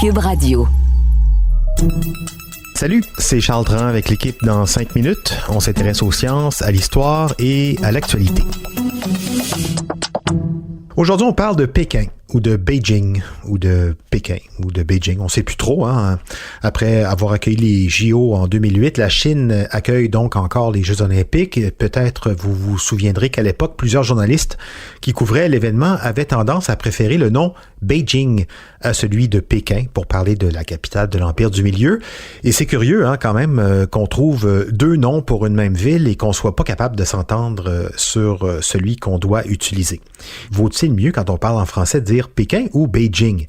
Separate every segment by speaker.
Speaker 1: Cube Radio.
Speaker 2: Salut, c'est Charles Dran avec l'équipe dans 5 minutes. On s'intéresse aux sciences, à l'histoire et à l'actualité. Aujourd'hui, on parle de Pékin, ou de Beijing, ou de Pékin, ou de Beijing, on ne sait plus trop. Hein? Après avoir accueilli les JO en 2008, la Chine accueille donc encore les Jeux olympiques. Peut-être vous vous souviendrez qu'à l'époque, plusieurs journalistes qui couvraient l'événement avaient tendance à préférer le nom Beijing à celui de Pékin pour parler de la capitale de l'Empire du Milieu. Et c'est curieux hein, quand même qu'on trouve deux noms pour une même ville et qu'on soit pas capable de s'entendre sur celui qu'on doit utiliser. Vaut-il mieux quand on parle en français de dire Pékin ou Beijing?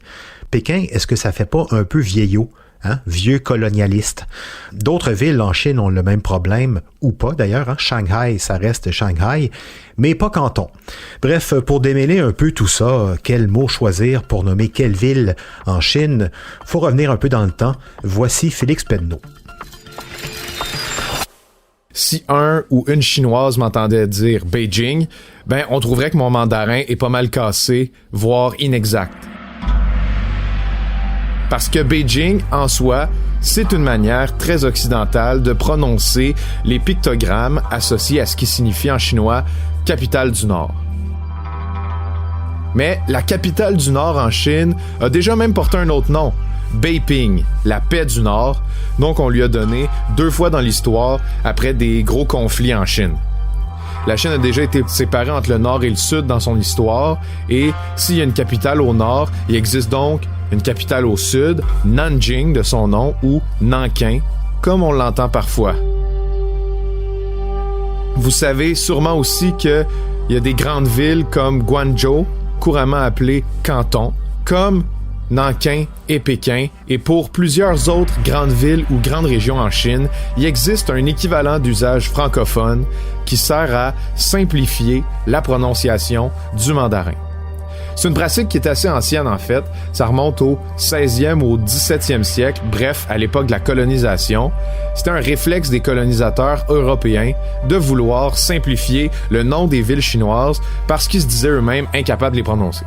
Speaker 2: Pékin, est-ce que ça fait pas un peu vieillot? Hein? Vieux colonialiste. D'autres villes en Chine ont le même problème, ou pas d'ailleurs. Hein? Shanghai, ça reste Shanghai, mais pas Canton. Bref, pour démêler un peu tout ça, quel mot choisir pour nommer quelle ville en Chine? Faut revenir un peu dans le temps. Voici Félix Penneau.
Speaker 3: Si un ou une Chinoise m'entendait dire Beijing, ben on trouverait que mon mandarin est pas mal cassé, voire inexact. Parce que Beijing, en soi, c'est une manière très occidentale de prononcer les pictogrammes associés à ce qui signifie en chinois « capitale du Nord ». Mais la capitale du Nord en Chine a déjà même porté un autre nom, Beiping, la paix du Nord, donc on lui a donné 2 fois dans l'histoire après des gros conflits en Chine. La Chine a déjà été séparée entre le Nord et le Sud dans son histoire, et s'il y a une capitale au Nord, il existe donc une capitale au Sud, Nanjing de son nom, ou Nankin, comme on l'entend parfois. Vous savez sûrement aussi qu'il y a des grandes villes comme Guangzhou, couramment appelées Canton, comme Nankin et Pékin, et pour plusieurs autres grandes villes ou grandes régions en Chine, il existe un équivalent d'usage francophone qui sert à simplifier la prononciation du mandarin. C'est une pratique qui est assez ancienne en fait, ça remonte au 16e ou au 17e siècle, bref, à l'époque de la colonisation. C'était un réflexe des colonisateurs européens de vouloir simplifier le nom des villes chinoises parce qu'ils se disaient eux-mêmes incapables de les prononcer.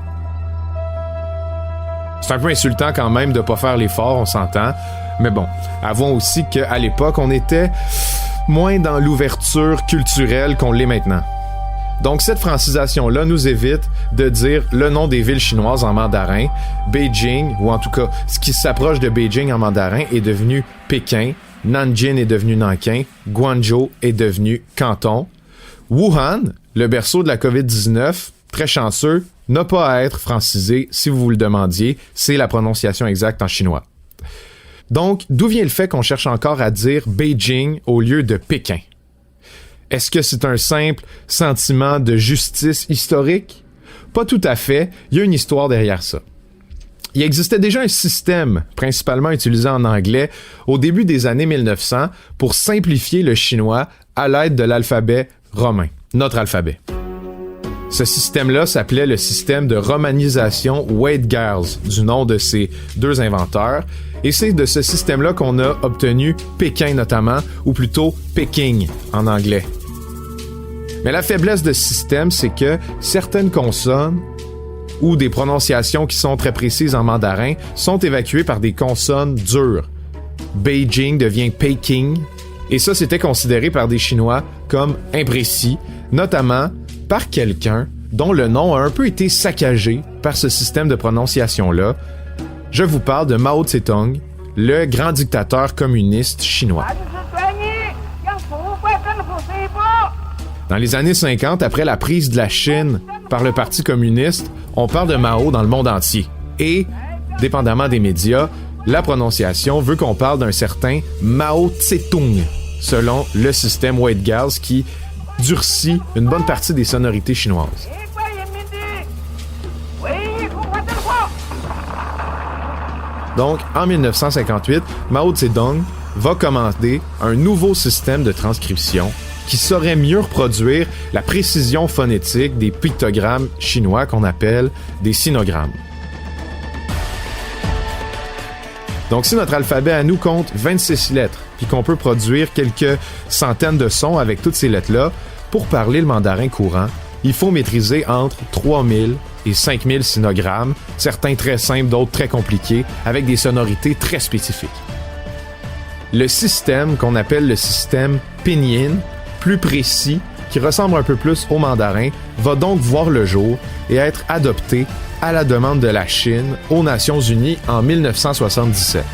Speaker 3: C'est un peu insultant quand même de pas faire l'effort, on s'entend. Mais bon, avouons aussi qu'à l'époque, on était moins dans l'ouverture culturelle qu'on l'est maintenant. Donc cette francisation-là nous évite de dire le nom des villes chinoises en mandarin. Beijing, ou en tout cas, ce qui s'approche de Beijing en mandarin est devenu Pékin. Nanjing est devenu Nankin. Guangzhou est devenu Canton. Wuhan, le berceau de la COVID-19, très chanceux, n'a pas à être francisé, si vous le demandiez, c'est la prononciation exacte en chinois. Donc, d'où vient le fait qu'on cherche encore à dire Beijing au lieu de Pékin? Est-ce que c'est un simple sentiment de justice historique? Pas tout à fait, il y a une histoire derrière ça. Il existait déjà un système, principalement utilisé en anglais, au début des années 1900 pour simplifier le chinois à l'aide de l'alphabet romain, notre alphabet. Ce système-là s'appelait le système de romanisation Waid-Giles, du nom de ces 2 inventeurs, et c'est de ce système-là qu'on a obtenu Pékin notamment, ou plutôt Peking en anglais. Mais la faiblesse de ce système, c'est que certaines consonnes ou des prononciations qui sont très précises en mandarin sont évacuées par des consonnes dures. Beijing devient Peking, et ça c'était considéré par des Chinois comme imprécis, notamment par quelqu'un dont le nom a un peu été saccagé par ce système de prononciation-là. Je vous parle de Mao Tse-tung, le grand dictateur communiste chinois. Dans les années 50, après la prise de la Chine par le Parti communiste, on parle de Mao dans le monde entier. Et, dépendamment des médias, la prononciation veut qu'on parle d'un certain Mao Tse-tung, selon le système Waid-Giles qui durcit une bonne partie des sonorités chinoises. Donc, en 1958, Mao Tse-tung va commander un nouveau système de transcription qui saurait mieux reproduire la précision phonétique des pictogrammes chinois qu'on appelle des sinogrammes. Donc, si notre alphabet à nous compte 26 lettres, puis qu'on peut produire quelques centaines de sons avec toutes ces lettres-là, pour parler le mandarin courant, il faut maîtriser entre 3000 et 5000 sinogrammes, certains très simples, d'autres très compliqués, avec des sonorités très spécifiques. Le système qu'on appelle le système pinyin, plus précis, qui ressemble un peu plus au mandarin, va donc voir le jour et être adopté à la demande de la Chine aux Nations Unies en 1977.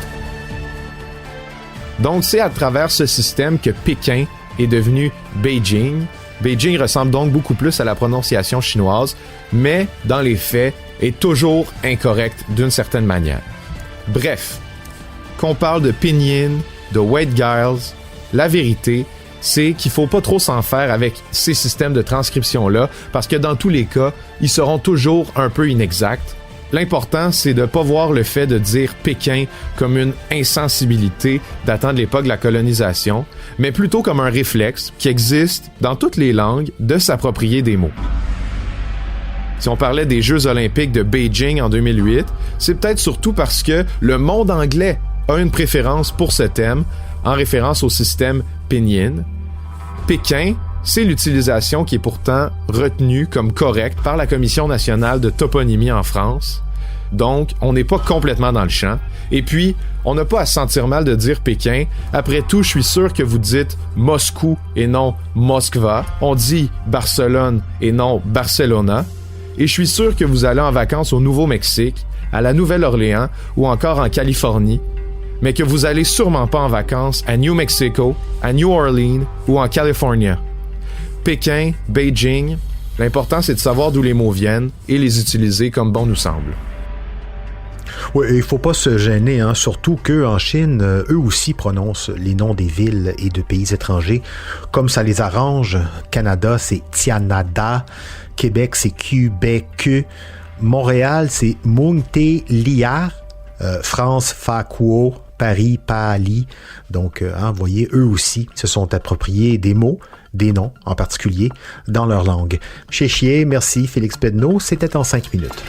Speaker 3: Donc c'est à travers ce système que Pékin est devenu Beijing. Beijing ressemble donc beaucoup plus à la prononciation chinoise, mais dans les faits est toujours incorrect d'une certaine manière. Bref, qu'on parle de pinyin, de waidgales, la vérité, c'est qu'il faut pas trop s'en faire avec ces systèmes de transcription-là, parce que dans tous les cas, ils seront toujours un peu inexacts. L'important, c'est de pas voir le fait de dire Pékin comme une insensibilité datant de l'époque de la colonisation, mais plutôt comme un réflexe qui existe dans toutes les langues de s'approprier des mots. Si on parlait des Jeux olympiques de Beijing en 2008, c'est peut-être surtout parce que le monde anglais a une préférence pour ce thème, en référence au système pinyin. Pékin, c'est l'utilisation qui est pourtant retenue comme correcte par la Commission nationale de toponymie en France. Donc, on n'est pas complètement dans le champ. Et puis, on n'a pas à se sentir mal de dire Pékin. Après tout, je suis sûr que vous dites Moscou et non Moskva. On dit Barcelone et non Barcelona. Et je suis sûr que vous allez en vacances au Nouveau-Mexique, à la Nouvelle-Orléans ou encore en Californie, mais que vous allez sûrement pas en vacances à New Mexico, à New Orleans ou en Californie. Pékin, Beijing, l'important c'est de savoir d'où les mots viennent et les utiliser comme bon nous semble.
Speaker 2: Oui, il faut pas se gêner, hein, surtout qu'en Chine, eux aussi prononcent les noms des villes et de pays étrangers comme ça les arrange. Canada, c'est Tianada. Québec, c'est Québec. Montréal, c'est Montéliar. France, Fakuo. Paris, Pali. Donc, vous voyez, eux aussi se sont appropriés des mots, des noms en particulier, dans leur langue. Chez Chier, merci Félix Pedneau, c'était en 5 minutes.